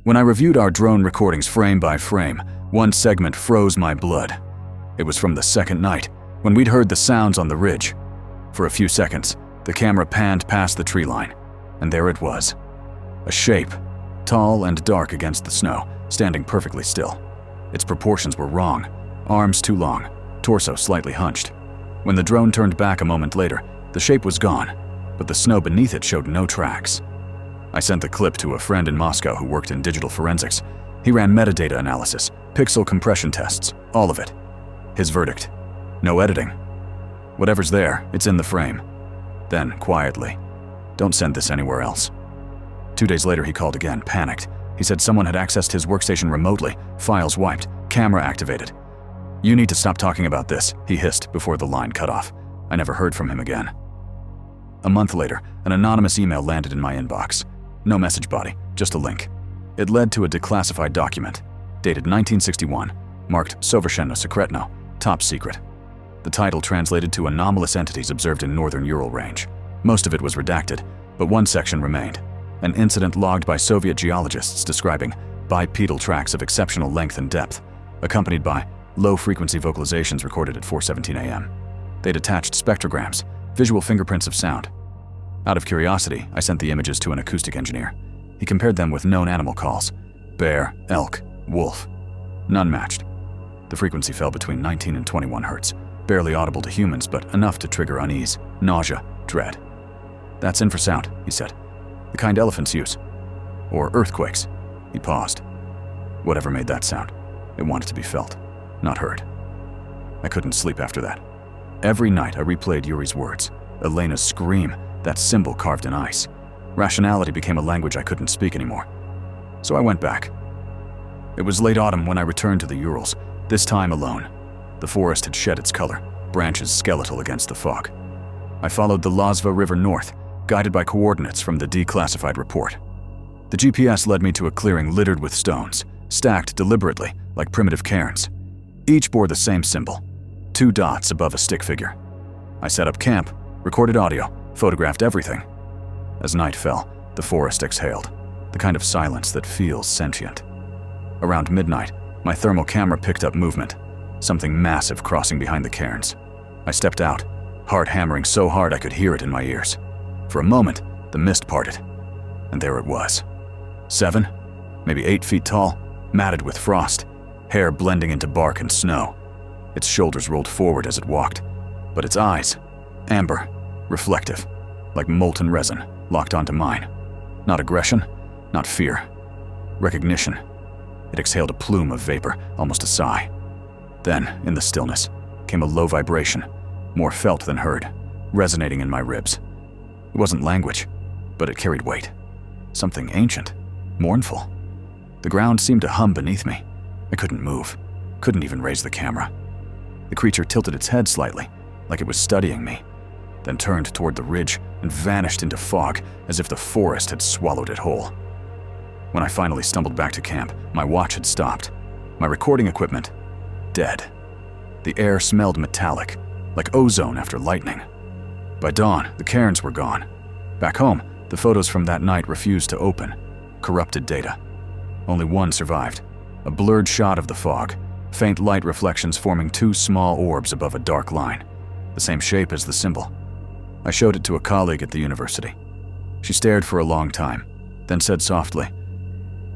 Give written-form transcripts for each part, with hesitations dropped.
When I reviewed our drone recordings frame by frame, one segment froze my blood. It was from the second night, when we'd heard the sounds on the ridge. For a few seconds, the camera panned past the tree line, and there it was. A shape, tall and dark against the snow, standing perfectly still. Its proportions were wrong, arms too long, torso slightly hunched. When the drone turned back a moment later, the shape was gone, but the snow beneath it showed no tracks. I sent the clip to a friend in Moscow who worked in digital forensics. He ran metadata analysis, pixel compression tests, all of it. His verdict: no editing. Whatever's there, it's in the frame. Then, quietly, don't send this anywhere else. 2 days later, he called again, panicked. He said someone had accessed his workstation remotely, files wiped, camera activated. "You need to stop talking about this," he hissed before the line cut off. I never heard from him again. A month later, an anonymous email landed in my inbox. No message body, just a link. It led to a declassified document, dated 1961, marked Soversheno Sekretno, top secret. The title translated to anomalous entities observed in northern Ural range. Most of it was redacted, but one section remained. An incident logged by Soviet geologists describing bipedal tracks of exceptional length and depth, accompanied by low-frequency vocalizations recorded at 4:17 a.m. They'd attached spectrograms, visual fingerprints of sound. Out of curiosity, I sent the images to an acoustic engineer. He compared them with known animal calls: bear, elk, wolf. None matched. The frequency fell between 19 and 21 hertz, barely audible to humans, but enough to trigger unease, nausea, dread. "That's infrasound," he said. "The kind elephants use. Or earthquakes." He paused. Whatever made that sound, it wanted to be felt, not heard. I couldn't sleep after that. Every night I replayed Yuri's words, Elena's scream, that symbol carved in ice. Rationality became a language I couldn't speak anymore. So I went back. It was late autumn when I returned to the Urals, this time alone. The forest had shed its color, branches skeletal against the fog. I followed the Lazva River north, guided by coordinates from the declassified report. The GPS led me to a clearing littered with stones, stacked deliberately like primitive cairns. Each bore the same symbol, 2 dots above a stick figure. I set up camp, recorded audio, photographed everything. As night fell, the forest exhaled, the kind of silence that feels sentient. Around midnight, my thermal camera picked up movement, something massive crossing behind the cairns. I stepped out, heart hammering so hard I could hear it in my ears. For a moment, the mist parted, and there it was. 7, maybe 8 feet tall, matted with frost, hair blending into bark and snow. Its shoulders rolled forward as it walked, but its eyes, amber, reflective, like molten resin, locked onto mine. Not aggression, not fear. Recognition. It exhaled a plume of vapor, almost a sigh. Then, in the stillness, came a low vibration, more felt than heard, resonating in my ribs. It wasn't language, but it carried weight. Something ancient, mournful. The ground seemed to hum beneath me. I couldn't move, couldn't even raise the camera. The creature tilted its head slightly, like it was studying me, then turned toward the ridge and vanished into fog as if the forest had swallowed it whole. When I finally stumbled back to camp, my watch had stopped. My recording equipment, dead. The air smelled metallic, like ozone after lightning. By dawn, the cairns were gone. Back home, the photos from that night refused to open. Corrupted data. Only one survived. A blurred shot of the fog, faint light reflections forming 2 small orbs above a dark line, the same shape as the symbol. I showed it to a colleague at the university. She stared for a long time, then said softly,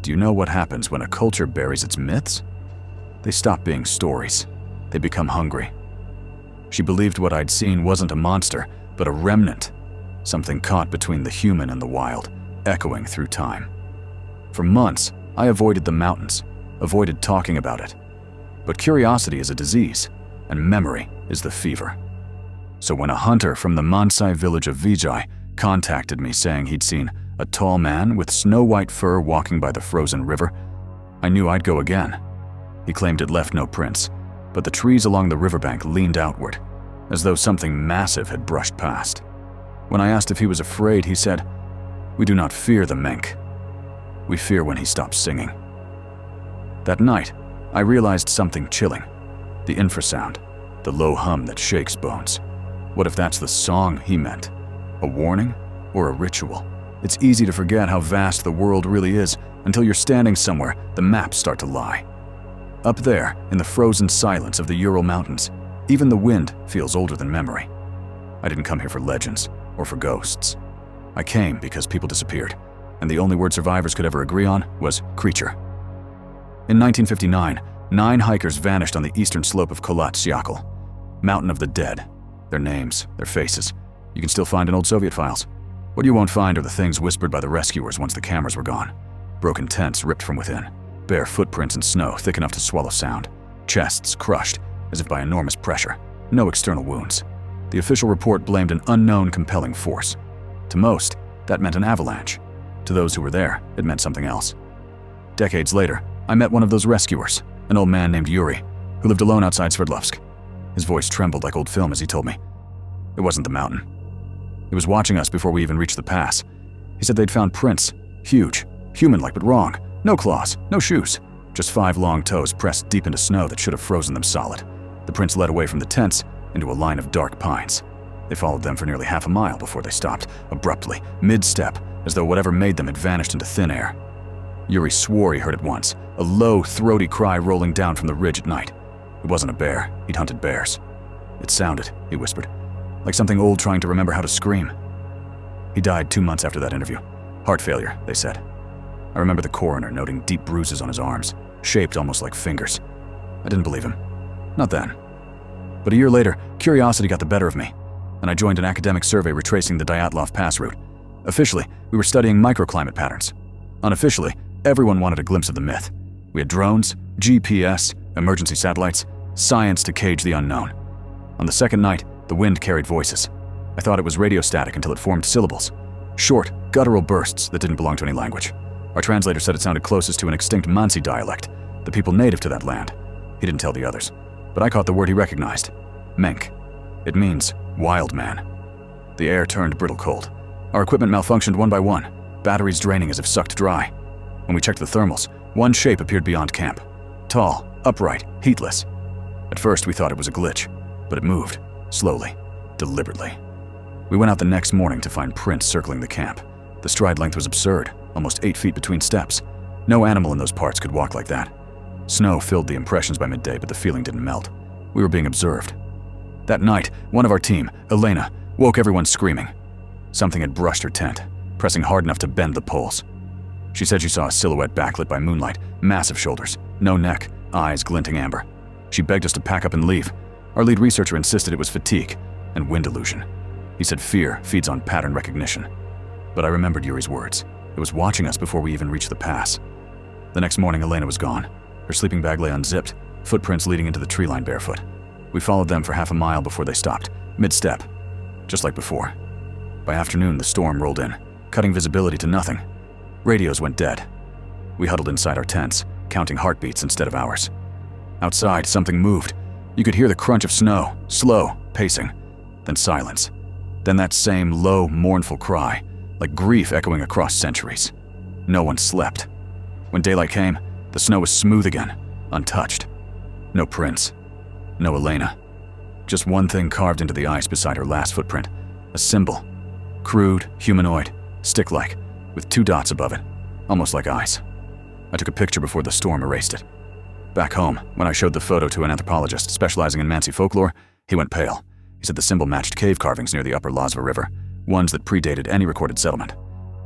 "Do you know what happens when a culture buries its myths? They stop being stories. They become hungry." She believed what I'd seen wasn't a monster, but a remnant, something caught between the human and the wild, echoing through time. For months, I avoided the mountains, avoided talking about it. But curiosity is a disease, and memory is the fever. So when a hunter from the Mansai village of Vijay contacted me saying he'd seen a tall man with snow-white fur walking by the frozen river, I knew I'd go again. He claimed it left no prints, but the trees along the riverbank leaned outward, as though something massive had brushed past. When I asked if he was afraid, he said, "We do not fear the Menk. We fear when he stops singing." That night, I realized something chilling. The infrasound, the low hum that shakes bones. What if that's the song he meant? A warning or a ritual? It's easy to forget how vast the world really is until you're standing somewhere the maps start to lie. Up there, in the frozen silence of the Ural Mountains, even the wind feels older than memory. I didn't come here for legends or for ghosts. I came because people disappeared, and the only word survivors could ever agree on was creature. In 1959, 9 hikers vanished on the eastern slope of Kholat Syakhl, Mountain of the Dead. Their names, their faces, you can still find in old Soviet files. What you won't find are the things whispered by the rescuers once the cameras were gone. Broken tents ripped from within, bare footprints in snow thick enough to swallow sound, chests crushed as if by enormous pressure, no external wounds. The official report blamed an unknown compelling force. To most, that meant an avalanche. To those who were there, it meant something else. Decades later, I met one of those rescuers, an old man named Yuri, who lived alone outside Sverdlovsk. His voice trembled like old film as he told me. It wasn't the mountain. He was watching us before we even reached the pass. He said they'd found prints, huge, human-like but wrong. No claws, no shoes, just 5 long toes pressed deep into snow that should have frozen them solid. The prints led away from the tents into a line of dark pines. They followed them for nearly half a mile before they stopped, abruptly, mid-step, as though whatever made them had vanished into thin air. Yuri swore he heard it once, a low, throaty cry rolling down from the ridge at night. It wasn't a bear, he'd hunted bears. It sounded, he whispered, like something old trying to remember how to scream. He died 2 months after that interview. Heart failure, they said. I remember the coroner noting deep bruises on his arms, shaped almost like fingers. I didn't believe him. Not then. But a year later, curiosity got the better of me, and I joined an academic survey retracing the Dyatlov Pass route. Officially, we were studying microclimate patterns. Unofficially, everyone wanted a glimpse of the myth. We had drones, GPS, emergency satellites, science to cage the unknown. On the second night, the wind carried voices. I thought it was radio static until it formed syllables. Short, guttural bursts that didn't belong to any language. Our translator said it sounded closest to an extinct Mansi dialect, the people native to that land. He didn't tell the others, but I caught the word he recognized. Menk. It means wild man. The air turned brittle cold. Our equipment malfunctioned one by one, batteries draining as if sucked dry. When we checked the thermals, one shape appeared beyond camp. Tall, upright, heatless. At first we thought it was a glitch, but it moved, slowly, deliberately. We went out the next morning to find prints circling the camp. The stride length was absurd, almost 8 feet between steps. No animal in those parts could walk like that. Snow filled the impressions by midday, but the feeling didn't melt. We were being observed. That night, one of our team, Elena, woke everyone screaming. Something had brushed her tent, pressing hard enough to bend the poles. She said she saw a silhouette backlit by moonlight, massive shoulders, no neck, eyes glinting amber. She begged us to pack up and leave. Our lead researcher insisted it was fatigue and wind illusion. He said fear feeds on pattern recognition. But I remembered Yuri's words. It was watching us before we even reached the pass. The next morning, Elena was gone. Her sleeping bag lay unzipped, footprints leading into the tree line barefoot. We followed them for half a mile before they stopped, mid-step, just like before. By afternoon, the storm rolled in, cutting visibility to nothing. Radios went dead. We huddled inside our tents, counting heartbeats instead of hours. Outside, something moved. You could hear the crunch of snow, slow, pacing, then silence. Then that same low, mournful cry, like grief echoing across centuries. No one slept. When daylight came, the snow was smooth again, untouched. No prints. No Elena. Just one thing carved into the ice beside her last footprint. A symbol. Crude, humanoid, stick-like, with 2 dots above it, almost like eyes. I took a picture before the storm erased it. Back home, when I showed the photo to an anthropologist specializing in Mansi folklore, he went pale. He said the symbol matched cave carvings near the upper Lazva River, ones that predated any recorded settlement.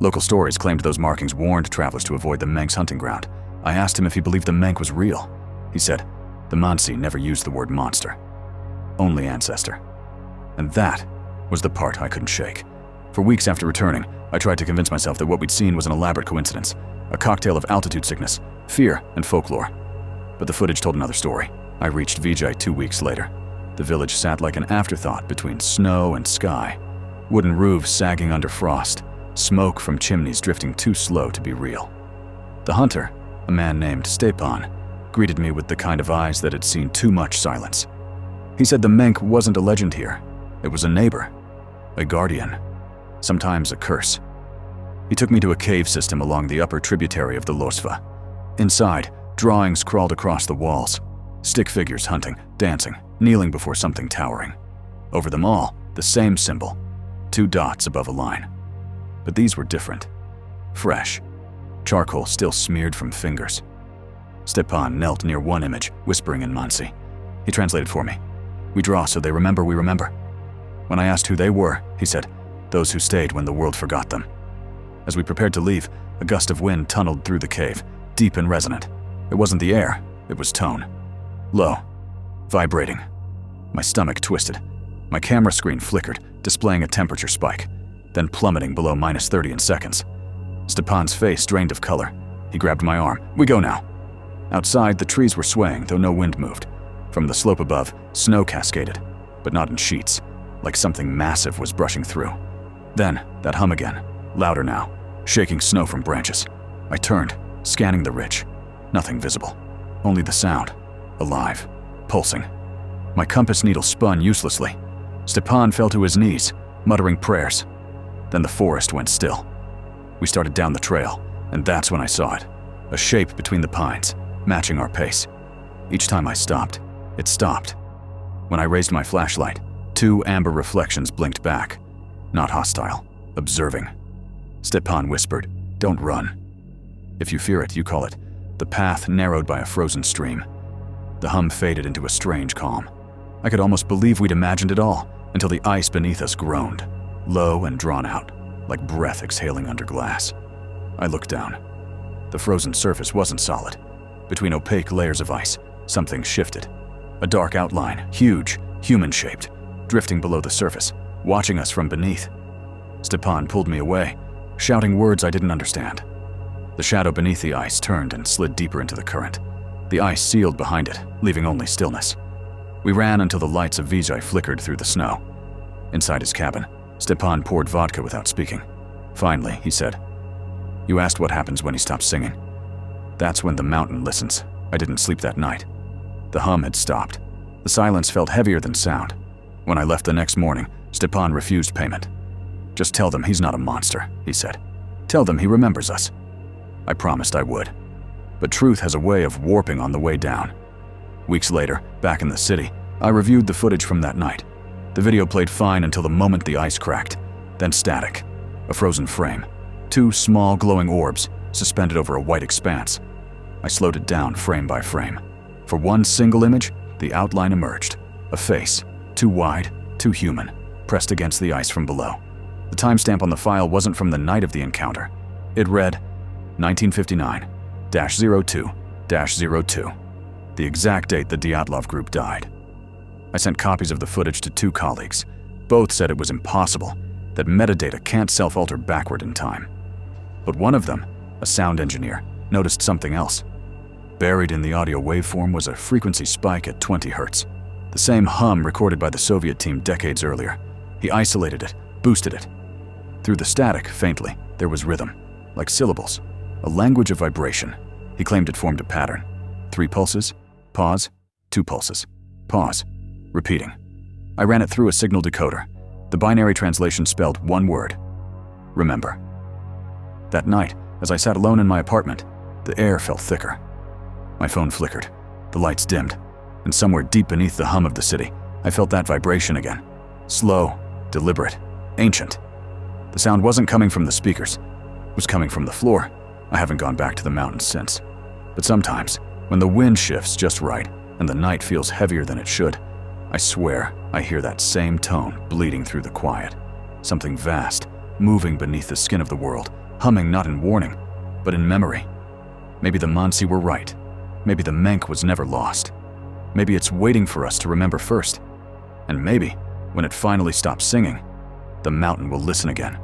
Local stories claimed those markings warned travelers to avoid the Menk's hunting ground. I asked him if he believed the Menk was real. He said, the Mansi never used the word monster, only ancestor. And that was the part I couldn't shake. For weeks after returning, I tried to convince myself that what we'd seen was an elaborate coincidence, a cocktail of altitude sickness, fear, and folklore. But the footage told another story. I reached Vijay 2 weeks later. The village sat like an afterthought between snow and sky, wooden roofs sagging under frost, smoke from chimneys drifting too slow to be real. The hunter, a man named Stepan, greeted me with the kind of eyes that had seen too much silence. He said the Menk wasn't a legend here. It was a neighbor, a guardian, sometimes a curse. He took me to a cave system along the upper tributary of the Losva. Inside, drawings crawled across the walls, stick figures hunting, dancing, kneeling before something towering. Over them all, the same symbol, 2 dots above a line. But these were different, fresh, charcoal still smeared from fingers. Stepan knelt near one image, whispering in Mansi. He translated for me. We draw so they remember we remember. When I asked who they were, he said, those who stayed when the world forgot them. As we prepared to leave, a gust of wind tunneled through the cave, deep and resonant. It wasn't the air, it was tone. Low, vibrating. My stomach twisted. My camera screen flickered, displaying a temperature spike, then plummeting below -30 in seconds. Stepan's face drained of color. He grabbed my arm. We go now. Outside, the trees were swaying, though no wind moved. From the slope above, snow cascaded, but not in sheets, like something massive was brushing through. Then, that hum again, louder now, shaking snow from branches. I turned, scanning the ridge. Nothing visible. Only the sound. Alive. Pulsing. My compass needle spun uselessly. Stepan fell to his knees, muttering prayers. Then the forest went still. We started down the trail, and that's when I saw it. A shape between the pines, matching our pace. Each time I stopped, it stopped. When I raised my flashlight, 2 amber reflections blinked back. Not hostile, observing. Stepan whispered, "Don't run. If you fear it, you call it." The path narrowed by a frozen stream. The hum faded into a strange calm. I could almost believe we'd imagined it all, until the ice beneath us groaned, low and drawn out, like breath exhaling under glass. I looked down. The frozen surface wasn't solid. Between opaque layers of ice, something shifted. A dark outline, huge, human-shaped, drifting below the surface, watching us from beneath. Stepan pulled me away, shouting words I didn't understand. The shadow beneath the ice turned and slid deeper into the current. The ice sealed behind it, leaving only stillness. We ran until the lights of Vijay flickered through the snow. Inside his cabin, Stepan poured vodka without speaking. Finally, he said, "You asked what happens when he stops singing. That's when the mountain listens. I didn't sleep that night." The hum had stopped. The silence felt heavier than sound. When I left the next morning, Stepan refused payment. "Just tell them he's not a monster," he said. "Tell them he remembers us." I promised I would. But truth has a way of warping on the way down. Weeks later, back in the city, I reviewed the footage from that night. The video played fine until the moment the ice cracked, then static. A frozen frame. 2 small glowing orbs suspended over a white expanse. I slowed it down frame by frame. For one single image, the outline emerged. A face, too wide, too human, pressed against the ice from below. The timestamp on the file wasn't from the night of the encounter. It read 1959-02-02, the exact date the Dyatlov group died. I sent copies of the footage to 2 colleagues. Both said it was impossible, that metadata can't self-alter backward in time. But one of them, a sound engineer, noticed something else. Buried in the audio waveform was a frequency spike at 20 Hz, the same hum recorded by the Soviet team decades earlier. He isolated it, boosted it. Through the static, faintly, there was rhythm, like syllables, a language of vibration. He claimed it formed a pattern. 3 pulses, pause, 2 pulses, pause, repeating. I ran it through a signal decoder. The binary translation spelled one word: remember. That night, as I sat alone in my apartment, the air felt thicker. My phone flickered, the lights dimmed, and somewhere deep beneath the hum of the city, I felt that vibration again. Slow, deliberate, ancient. The sound wasn't coming from the speakers. It was coming from the floor. I haven't gone back to the mountains since. But sometimes, when the wind shifts just right and the night feels heavier than it should, I swear I hear that same tone bleeding through the quiet. Something vast, moving beneath the skin of the world, humming not in warning, but in memory. Maybe the Mansi were right. Maybe the Menk was never lost. Maybe it's waiting for us to remember first. And maybe, when it finally stops singing, the mountain will listen again.